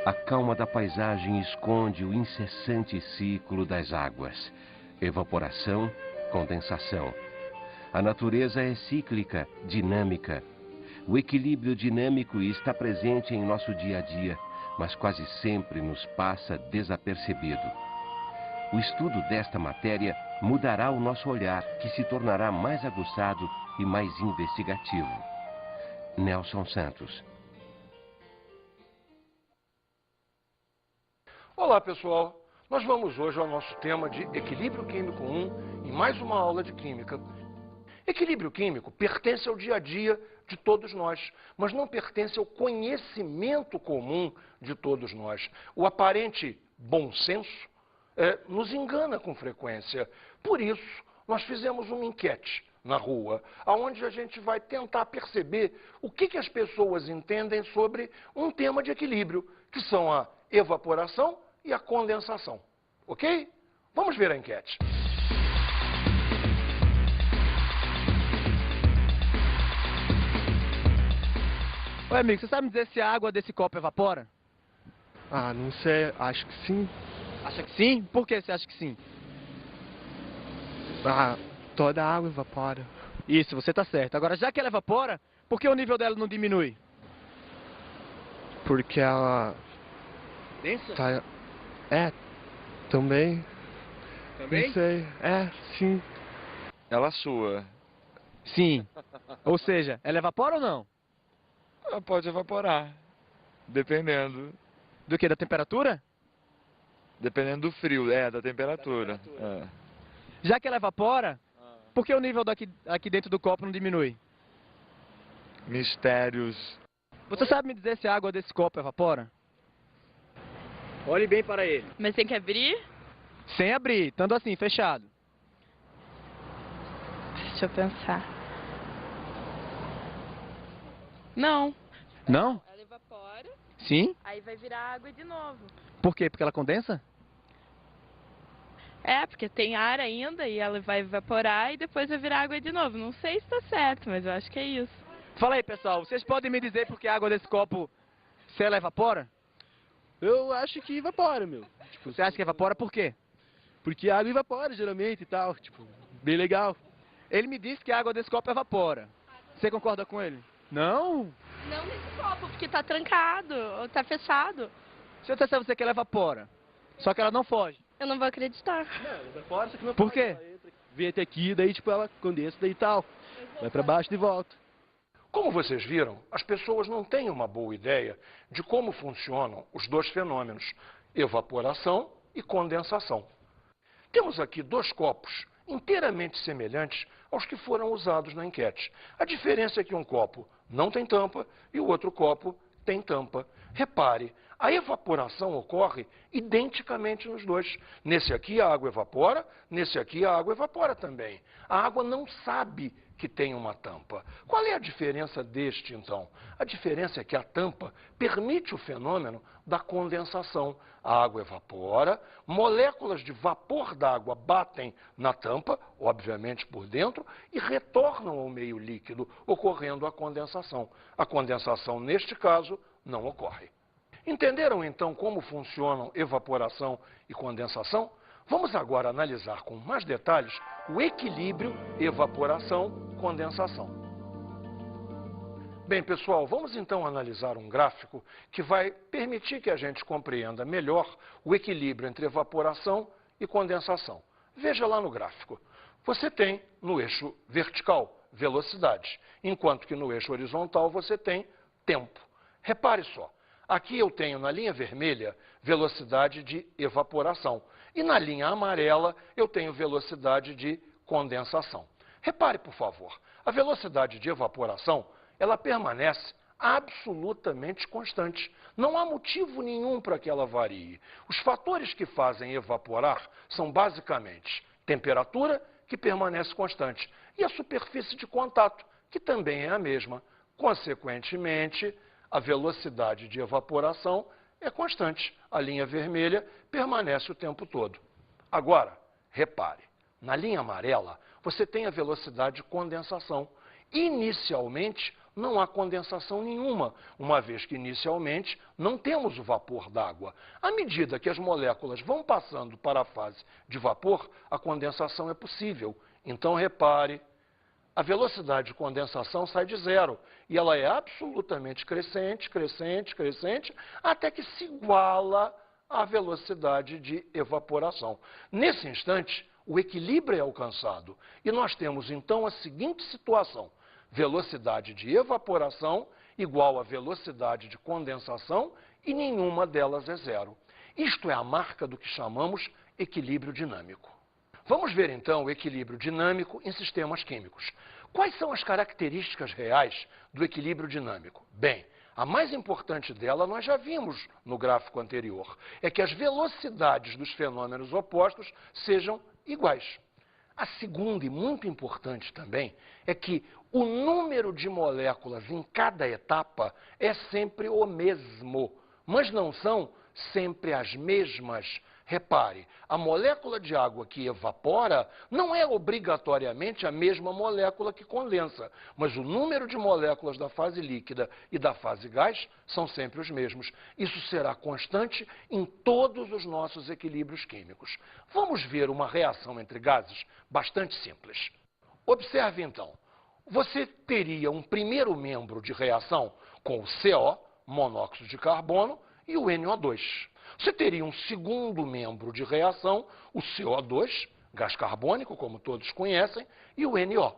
A calma da paisagem esconde o incessante ciclo das águas. Evaporação, condensação. A natureza é cíclica, dinâmica. O equilíbrio dinâmico está presente em nosso dia a dia, mas quase sempre nos passa desapercebido. O estudo desta matéria mudará o nosso olhar, que se tornará mais aguçado e mais investigativo. Nelson Santos. Olá, pessoal! Nós vamos hoje ao nosso tema de Equilíbrio Químico 1 em mais uma aula de Química. Equilíbrio químico pertence ao dia a dia de todos nós, mas não pertence ao conhecimento comum de todos nós. O aparente bom senso nos engana com frequência. Por isso, nós fizemos uma enquete na rua, onde a gente vai tentar perceber o que as pessoas entendem sobre um tema de equilíbrio, que são a evaporação e a condensação. Ok? Vamos ver a enquete. Oi, amigo, você sabe me dizer se a água desse copo evapora? Ah, não sei, acho que sim. Acha que sim? Por que você acha que sim? Ah, toda a água evapora. Isso, você tá certo. Agora, já que ela evapora, por que o nível dela não diminui? Porque ela Densa? tá... também. Também? Não sei, sim. Ela sua. Sim. Ou seja, ela evapora ou não? Ela pode evaporar. Dependendo. Do que? Da temperatura? Dependendo do frio, da temperatura. É. Já que ela evapora, por que o nível aqui dentro do copo não diminui? Mistérios. Você sabe me dizer se a água desse copo evapora? Olhe bem para ele. Mas tem que abrir? Sem abrir, estando assim, fechado. Deixa eu pensar. Não. Não? Ela evapora, Sim? aí vai virar água de novo. Por quê? Porque ela condensa? Porque tem ar ainda e ela vai evaporar e depois vai virar água de novo. Não sei se tá certo, mas eu acho que é isso. Fala aí, pessoal, vocês podem me dizer por que a água desse copo, se ela evapora? Eu acho que evapora, meu. Você acha que evapora por quê? Porque a água evapora geralmente e tal, bem legal. Ele me disse que a água desse copo evapora. Você concorda com ele? Não? Não nesse copo, porque tá trancado, ou tá fechado. Se eu disser a você que ela evapora, só que ela não foge. Eu não vou acreditar. Não, ela evapora, só que não Por pode. quê? Ela entra, vem até aqui, daí ela condensa, daí tal. Vai pra baixo de volta. Como vocês viram, as pessoas não têm uma boa ideia de como funcionam os dois fenômenos, evaporação e condensação. Temos aqui dois copos inteiramente semelhantes aos que foram usados na enquete. A diferença é que um copo não tem tampa e o outro copo tem tampa. Repare, a evaporação ocorre identicamente nos dois. Nesse aqui a água evapora, nesse aqui a água evapora também. A água não sabe que tem uma tampa. Qual é a diferença deste, então? A diferença é que a tampa permite o fenômeno da condensação. A água evapora, moléculas de vapor d'água batem na tampa, obviamente por dentro, e retornam ao meio líquido, ocorrendo a condensação. A condensação, neste caso, não ocorre. Entenderam, então, como funcionam evaporação e condensação? Vamos agora analisar com mais detalhes o equilíbrio evaporação-condensação. Bem, pessoal, vamos então analisar um gráfico que vai permitir que a gente compreenda melhor o equilíbrio entre evaporação e condensação. Veja lá no gráfico. Você tem no eixo vertical velocidade, enquanto que no eixo horizontal você tem tempo. Repare só, aqui eu tenho na linha vermelha velocidade de evaporação e na linha amarela eu tenho velocidade de condensação. Repare, por favor, a velocidade de evaporação ela permanece absolutamente constante. Não há motivo nenhum para que ela varie. Os fatores que fazem evaporar são basicamente temperatura, que permanece constante, e a superfície de contato, que também é a mesma. Consequentemente, a velocidade de evaporação é constante. A linha vermelha permanece o tempo todo. Agora, repare, na linha amarela, você tem a velocidade de condensação. Inicialmente, não há condensação nenhuma, uma vez que inicialmente não temos o vapor d'água. À medida que as moléculas vão passando para a fase de vapor, a condensação é possível. Então, repare, a velocidade de condensação sai de zero e ela é absolutamente crescente, crescente, crescente, até que se iguala à velocidade de evaporação. Nesse instante, o equilíbrio é alcançado e nós temos então a seguinte situação: velocidade de evaporação igual à velocidade de condensação e nenhuma delas é zero. Isto é a marca do que chamamos equilíbrio dinâmico. Vamos ver então o equilíbrio dinâmico em sistemas químicos. Quais são as características reais do equilíbrio dinâmico? Bem, a mais importante dela nós já vimos no gráfico anterior, é que as velocidades dos fenômenos opostos sejam iguais. A segunda e muito importante também é que o número de moléculas em cada etapa é sempre o mesmo, mas não são sempre as mesmas. Repare, a molécula de água que evapora não é obrigatoriamente a mesma molécula que condensa, mas o número de moléculas da fase líquida e da fase gás são sempre os mesmos. Isso será constante em todos os nossos equilíbrios químicos. Vamos ver uma reação entre gases bastante simples. Observe então, você teria um primeiro membro de reação com o CO, monóxido de carbono, e o NO2. Você teria um segundo membro de reação, o CO2, gás carbônico, como todos conhecem, e o NO.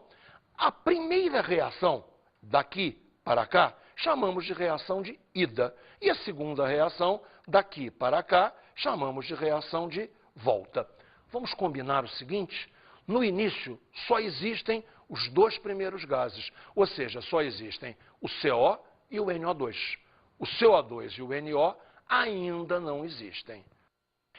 A primeira reação, daqui para cá, chamamos de reação de ida. E a segunda reação, daqui para cá, chamamos de reação de volta. Vamos combinar o seguinte: no início, só existem os dois primeiros gases, ou seja, só existem o CO e o NO2. O CO2 e o NO ainda não existem.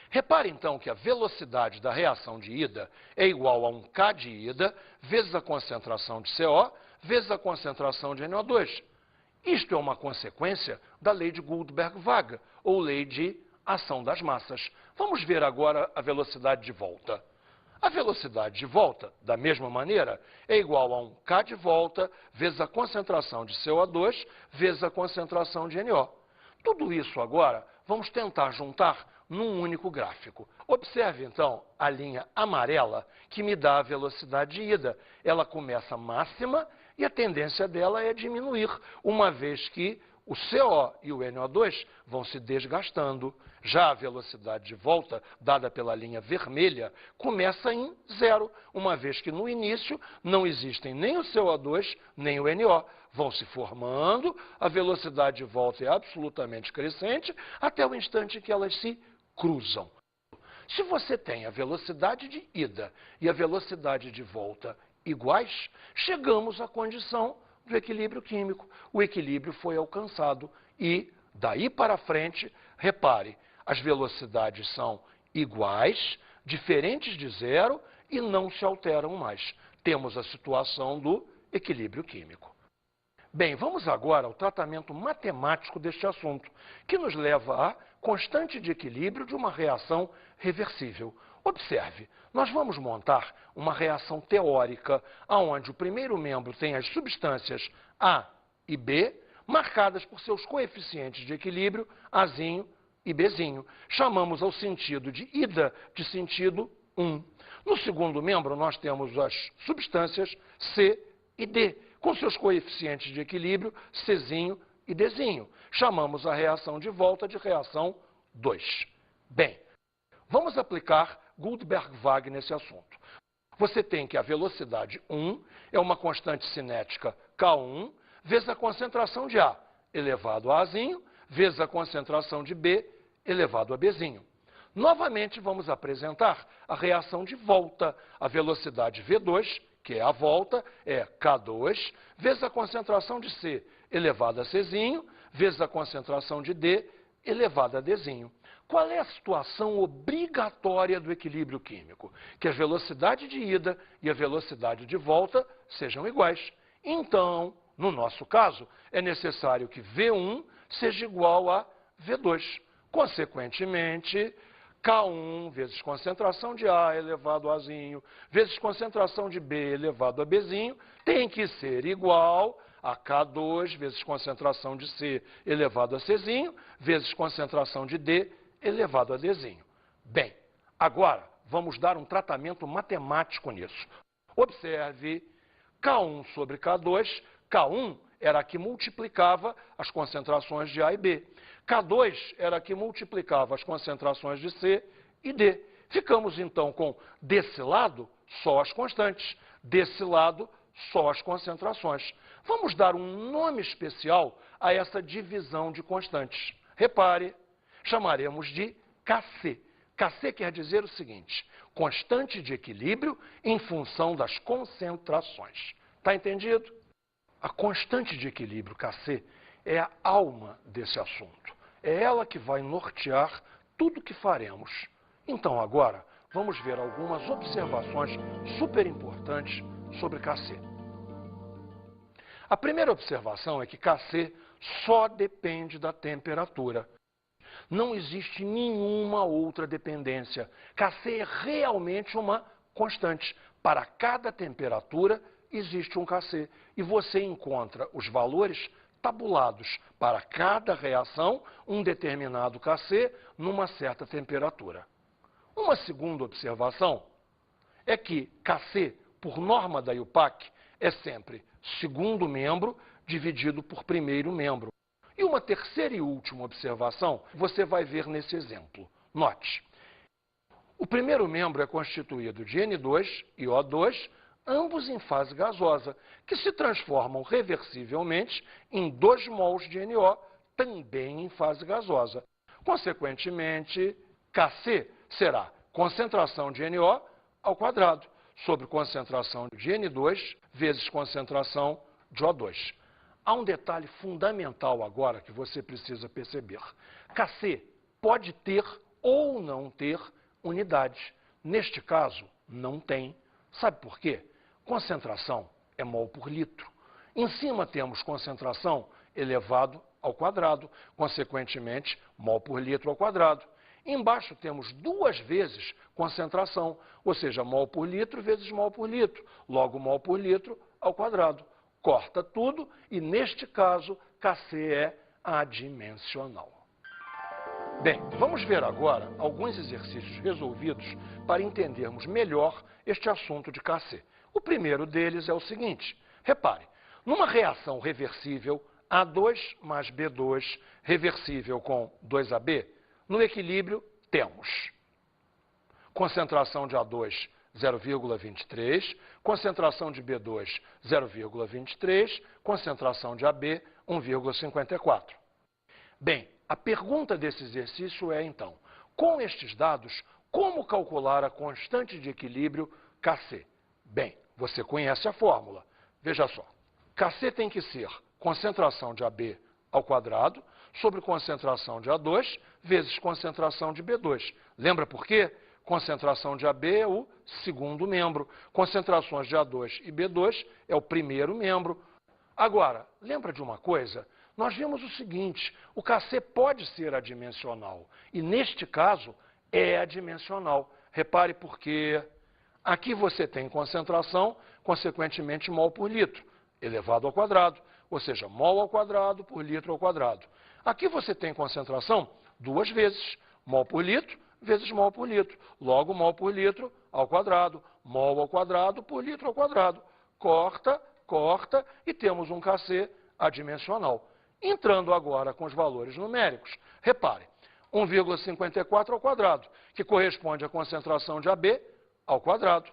Repare então que a velocidade da reação de ida é igual a 1K de ida vezes a concentração de CO vezes a concentração de NO2. Isto é uma consequência da lei de Guldberg-Waage, ou lei de ação das massas. Vamos ver agora a velocidade de volta. A velocidade de volta, da mesma maneira, é igual a 1K de volta vezes a concentração de CO2 vezes a concentração de NO. Tudo isso agora vamos tentar juntar num único gráfico. Observe então a linha amarela que me dá a velocidade de ida. Ela começa máxima e a tendência dela é diminuir, uma vez que o CO e o NO2 vão se desgastando. Já a velocidade de volta, dada pela linha vermelha, começa em zero, uma vez que no início não existem nem o CO2 nem o NO. Vão se formando, a velocidade de volta é absolutamente crescente, até o instante que elas se cruzam. Se você tem a velocidade de ida e a velocidade de volta iguais, chegamos à condição do equilíbrio químico. O equilíbrio foi alcançado e, daí para frente, repare, as velocidades são iguais, diferentes de zero e não se alteram mais. Temos a situação do equilíbrio químico. Bem, vamos agora ao tratamento matemático deste assunto, que nos leva à constante de equilíbrio de uma reação reversível. Observe, nós vamos montar uma reação teórica, onde o primeiro membro tem as substâncias A e B, marcadas por seus coeficientes de equilíbrio, Azinho e Bzinho. Chamamos ao sentido de ida de sentido 1. No segundo membro, nós temos as substâncias C e D, com seus coeficientes de equilíbrio, Czinho e Dzinho. Chamamos a reação de volta de reação 2. Bem, vamos aplicar Guldberg-Waage nesse assunto. Você tem que a velocidade 1 é uma constante cinética K1 vezes a concentração de A elevado a Azinho vezes a concentração de B elevado a Bzinho. Novamente, vamos apresentar a reação de volta. A velocidade V2, que é a volta, é K2 vezes a concentração de C elevado a Czinho vezes a concentração de D elevado a Dzinho. Qual é a situação obrigatória do equilíbrio químico? Que a velocidade de ida e a velocidade de volta sejam iguais. Então, no nosso caso, é necessário que V1 seja igual a V2. Consequentemente, K1 vezes concentração de A elevado a Azinho vezes concentração de B elevado a Bzinho tem que ser igual a K2 vezes concentração de C elevado a Czinho, vezes concentração de D elevado a Dzinho. Bem, agora vamos dar um tratamento matemático nisso. Observe, K1 sobre K2, K1 era a que multiplicava as concentrações de A e B. K2 era a que multiplicava as concentrações de C e D. Ficamos, então, com desse lado só as constantes, desse lado só as concentrações. Vamos dar um nome especial a essa divisão de constantes. Repare, chamaremos de Kc. Kc quer dizer o seguinte: constante de equilíbrio em função das concentrações. Está entendido? A constante de equilíbrio, Kc, é a alma desse assunto. É ela que vai nortear tudo o que faremos. Então, agora, vamos ver algumas observações super importantes sobre Kc. A primeira observação é que Kc só depende da temperatura. Não existe nenhuma outra dependência. Kc é realmente uma constante. Para cada temperatura existe um Kc. E você encontra os valores tabulados para cada reação, um determinado Kc numa certa temperatura. Uma segunda observação é que Kc, por norma da IUPAC, é sempre segundo membro dividido por primeiro membro. E uma terceira e última observação você vai ver nesse exemplo. Note, o primeiro membro é constituído de N2 e O2, ambos em fase gasosa, que se transformam reversivelmente em 2 mols de NO, também em fase gasosa. Consequentemente, Kc será concentração de NO ao quadrado, sobre concentração de N2 vezes concentração de O2. Há um detalhe fundamental agora que você precisa perceber. Kc pode ter ou não ter unidade. Neste caso, não tem. Sabe por quê? Concentração é mol por litro. Em cima temos concentração elevado ao quadrado, consequentemente, mol por litro ao quadrado. Embaixo temos 2 vezes concentração, ou seja, mol por litro vezes mol por litro, logo mol por litro ao quadrado. Corta tudo e, neste caso, Kc é adimensional. Bem, vamos ver agora alguns exercícios resolvidos para entendermos melhor este assunto de Kc. O primeiro deles é o seguinte: repare, numa reação reversível, A2 mais B2, reversível com 2AB, no equilíbrio temos concentração de A2 0,23, concentração de B2 0,23, concentração de AB 1,54. Bem, a pergunta desse exercício é, então, com estes dados, como calcular a constante de equilíbrio Kc? Bem, você conhece a fórmula. Veja só, Kc tem que ser concentração de AB ao quadrado sobre concentração de A2 vezes concentração de B2. Lembra por quê? Concentração de AB é o segundo membro, concentrações de A2 e B2 é o primeiro membro. Agora, lembra de uma coisa? Nós vimos o seguinte: o Kc pode ser adimensional, e neste caso é adimensional. Repare porque aqui você tem concentração, consequentemente mol por litro, elevado ao quadrado, ou seja, mol ao quadrado por litro ao quadrado. Aqui você tem concentração 2 vezes, mol por litro vezes mol por litro, logo mol por litro ao quadrado, mol ao quadrado por litro ao quadrado. Corta, corta e temos um Kc adimensional. Entrando agora com os valores numéricos, repare, 1,54 ao quadrado, que corresponde à concentração de AB ao quadrado.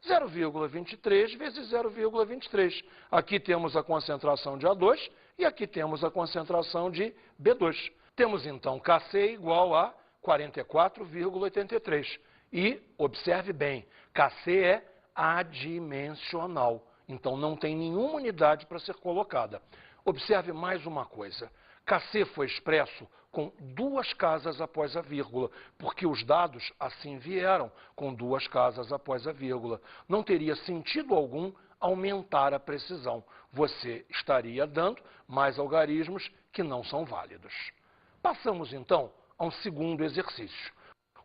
0,23 vezes 0,23. Aqui temos a concentração de A2 e aqui temos a concentração de B2. Temos então Kc igual a 44,83. E, observe bem, Kc é adimensional. Então não tem nenhuma unidade para ser colocada. Observe mais uma coisa. Kc foi expresso com 2 casas após a vírgula, porque os dados assim vieram, com 2 casas após a vírgula. Não teria sentido algum aumentar a precisão. Você estaria dando mais algarismos que não são válidos. Passamos, então, a um segundo exercício.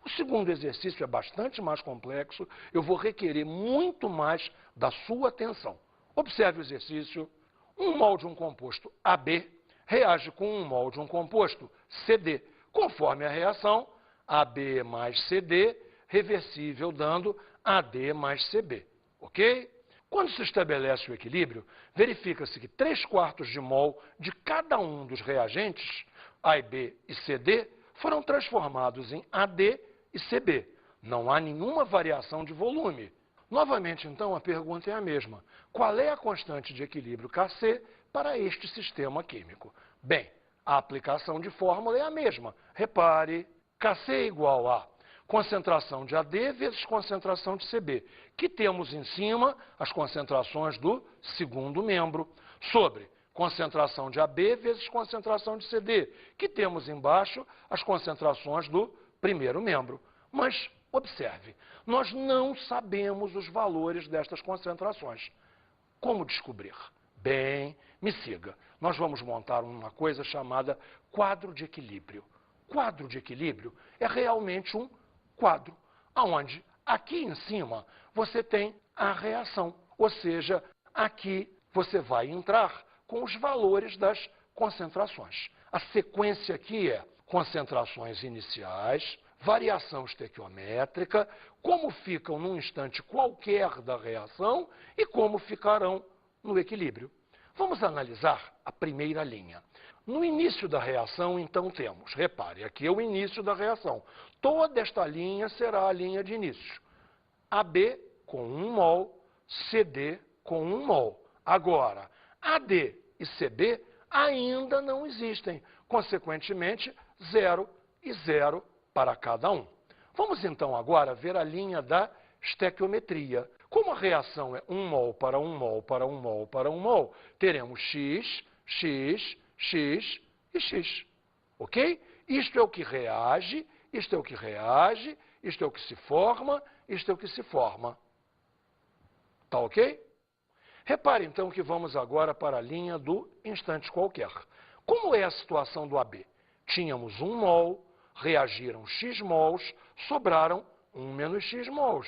O segundo exercício é bastante mais complexo, eu vou requerer muito mais da sua atenção. Observe o exercício. 1 mol de um composto AB reage com 1 mol de um composto CD, conforme a reação AB mais CD, reversível, dando AD mais CB, ok? Quando se estabelece o equilíbrio, verifica-se que 3/4 de mol de cada um dos reagentes, AB e CD, foram transformados em AD e CB. Não há nenhuma variação de volume. Novamente, então, a pergunta é a mesma. Qual é a constante de equilíbrio Kc para este sistema químico? Bem, a aplicação de fórmula é a mesma. Repare, Kc é igual a concentração de AD vezes concentração de CB, que temos em cima as concentrações do segundo membro, sobre concentração de AB vezes concentração de CD, que temos embaixo as concentrações do primeiro membro. Mas, observe, nós não sabemos os valores destas concentrações. Como descobrir? Bem, me siga. Nós vamos montar uma coisa chamada quadro de equilíbrio. Quadro de equilíbrio é realmente um quadro, onde aqui em cima você tem a reação, ou seja, aqui você vai entrar com os valores das concentrações. A sequência aqui é concentrações iniciais, variação estequiométrica, como ficam num instante qualquer da reação e como ficarão no equilíbrio. Vamos analisar a primeira linha. No início da reação, então, temos, repare, aqui é o início da reação. Toda esta linha será a linha de início. AB com 1 mol, CD com 1 mol. Agora, AD e CB ainda não existem. Consequentemente, 0 e 0 para cada um. Vamos, então, agora ver a linha da estequiometria. Como a reação é 1 mol para 1 mol para 1 mol para 1 mol, teremos X, X, X e X, ok? Isto é o que reage, isto é o que reage, isto é o que se forma, isto é o que se forma. Tá ok? Repare, então, que vamos agora para a linha do instante qualquer. Como é a situação do AB? Tínhamos 1 mol, reagiram X mols, sobraram 1 menos X mols.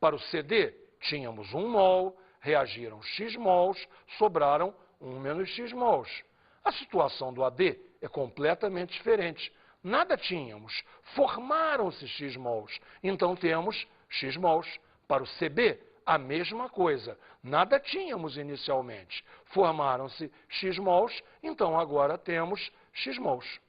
Para o CD, tínhamos 1 mol, reagiram X mols, sobraram 1 menos X mols. A situação do AD é completamente diferente. Nada tínhamos, formaram-se X mols, então temos X mols. Para o CB, a mesma coisa. Nada tínhamos inicialmente, formaram-se X mols, então agora temos X mols.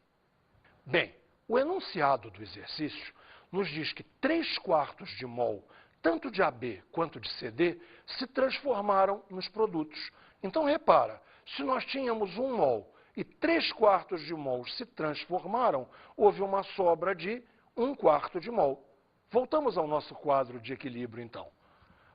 Bem, o enunciado do exercício nos diz que 3/4 de mol, tanto de AB quanto de CD, se transformaram nos produtos. Então, repara, se nós tínhamos 1 mol e 3/4 de mol se transformaram, houve uma sobra de 1/4 de mol. Voltamos ao nosso quadro de equilíbrio, então.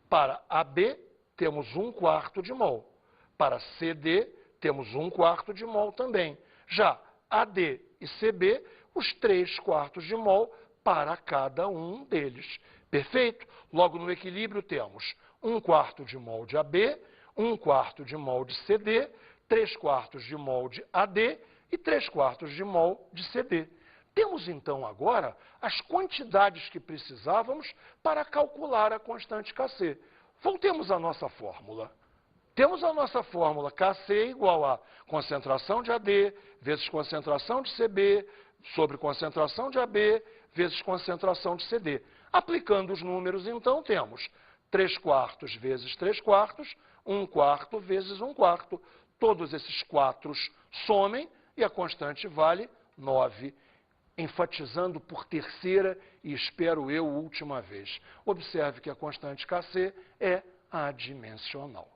Para AB, temos 1/4 de mol. Para CD, temos 1/4 de mol também. Já AD e CB, os 3/4 de mol para cada um deles. Perfeito? Logo, no equilíbrio, temos 1/4 de mol de AB, 1/4 de mol de CD, 3/4 de mol de AD e 3/4 de mol de CD. Temos, então, agora as quantidades que precisávamos para calcular a constante Kc. Voltemos à nossa fórmula. Temos a nossa fórmula Kc igual a concentração de AD vezes concentração de CB sobre concentração de AB vezes concentração de CD. Aplicando os números, então, temos 3/4 vezes 3/4, 1/4 vezes 1/4. Todos esses quatros somem e a constante vale 9. Enfatizando por terceira e, espero eu, última vez. Observe que a constante Kc é adimensional.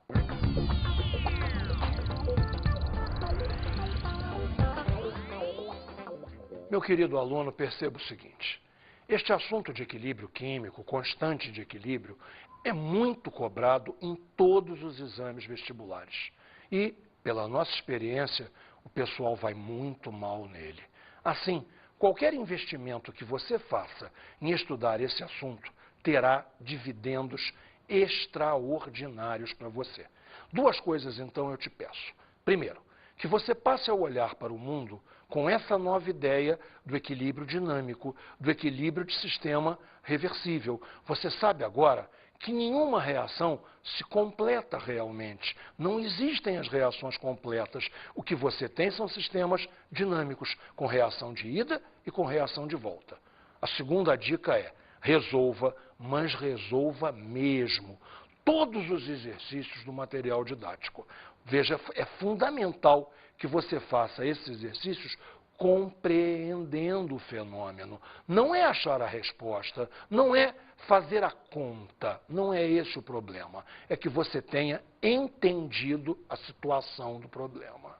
Meu querido aluno, perceba o seguinte. Este assunto de equilíbrio químico, constante de equilíbrio, é muito cobrado em todos os exames vestibulares. E, pela nossa experiência, o pessoal vai muito mal nele. Assim, qualquer investimento que você faça em estudar esse assunto terá dividendos extraordinários para você. Duas coisas, então, eu te peço. Primeiro, que você passe a olhar para o mundo com essa nova ideia do equilíbrio dinâmico, do equilíbrio de sistema reversível. Você sabe agora que nenhuma reação se completa realmente. Não existem as reações completas. O que você tem são sistemas dinâmicos, com reação de ida e com reação de volta. A segunda dica é: resolva, mas resolva mesmo todos os exercícios do material didático. Veja, é fundamental que você faça esses exercícios compreendendo o fenômeno. Não é achar a resposta, não é fazer a conta, não é esse o problema. É que você tenha entendido a situação do problema.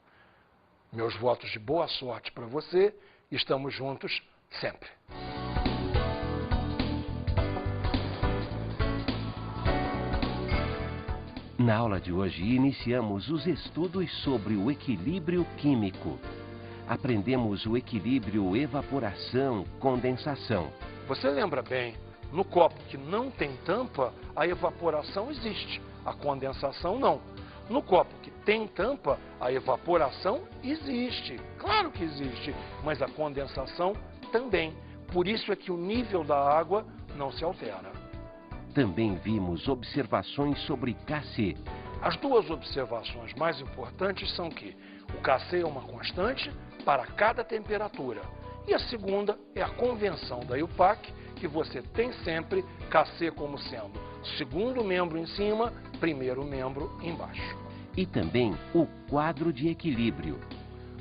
Meus votos de boa sorte para você. Estamos juntos sempre. Na aula de hoje, iniciamos os estudos sobre o equilíbrio químico. Aprendemos o equilíbrio evaporação-condensação. Você lembra bem, no copo que não tem tampa, a evaporação existe, a condensação não. No copo que tem tampa, a evaporação existe, claro que existe, mas a condensação também. Por isso é que o nível da água não se altera. Também vimos observações sobre Kc. As duas observações mais importantes são que o Kc é uma constante para cada temperatura. E a segunda é a convenção da IUPAC, que você tem sempre Kc como sendo segundo membro em cima, primeiro membro embaixo. E também o quadro de equilíbrio.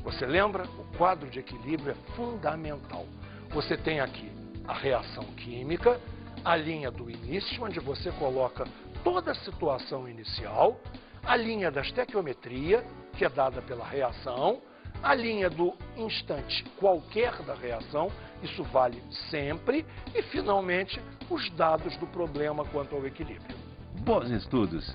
Você lembra? O quadro de equilíbrio é fundamental. Você tem aqui a reação química, a linha do início, onde você coloca toda a situação inicial, a linha da estequiometria, que é dada pela reação, a linha do instante qualquer da reação, isso vale sempre, e, finalmente, os dados do problema quanto ao equilíbrio. Bons estudos!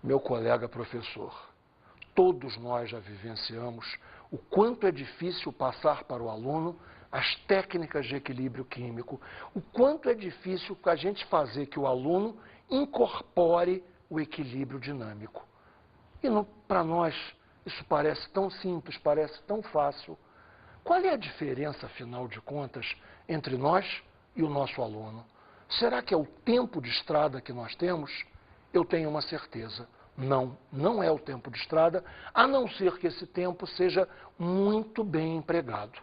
Meu colega professor, todos nós já vivenciamos o quanto é difícil passar para o aluno as técnicas de equilíbrio químico, o quanto é difícil a gente fazer que o aluno incorpore o equilíbrio dinâmico. E para nós isso parece tão simples, parece tão fácil. Qual é a diferença, afinal de contas, entre nós e o nosso aluno? Será que é o tempo de estrada que nós temos? Eu tenho uma certeza. Não é o tempo de estrada, a não ser que esse tempo seja muito bem empregado.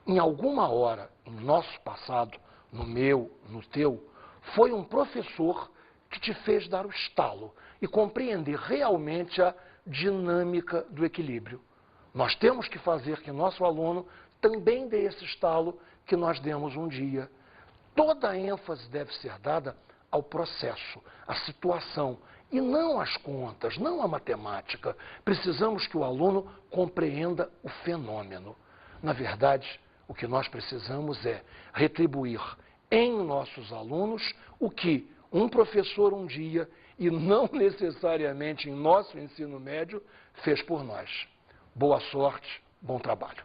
Em alguma hora, em nosso passado, no meu, no teu, foi um professor que te fez dar o estalo e compreender realmente a dinâmica do equilíbrio. Nós temos que fazer que nosso aluno também dê esse estalo que nós demos um dia. Toda a ênfase deve ser dada ao processo, à situação, e não às contas, não à matemática. Precisamos que o aluno compreenda o fenômeno. Na verdade, o que nós precisamos é retribuir em nossos alunos o que um professor um dia, e não necessariamente em nosso ensino médio, fez por nós. Boa sorte, bom trabalho.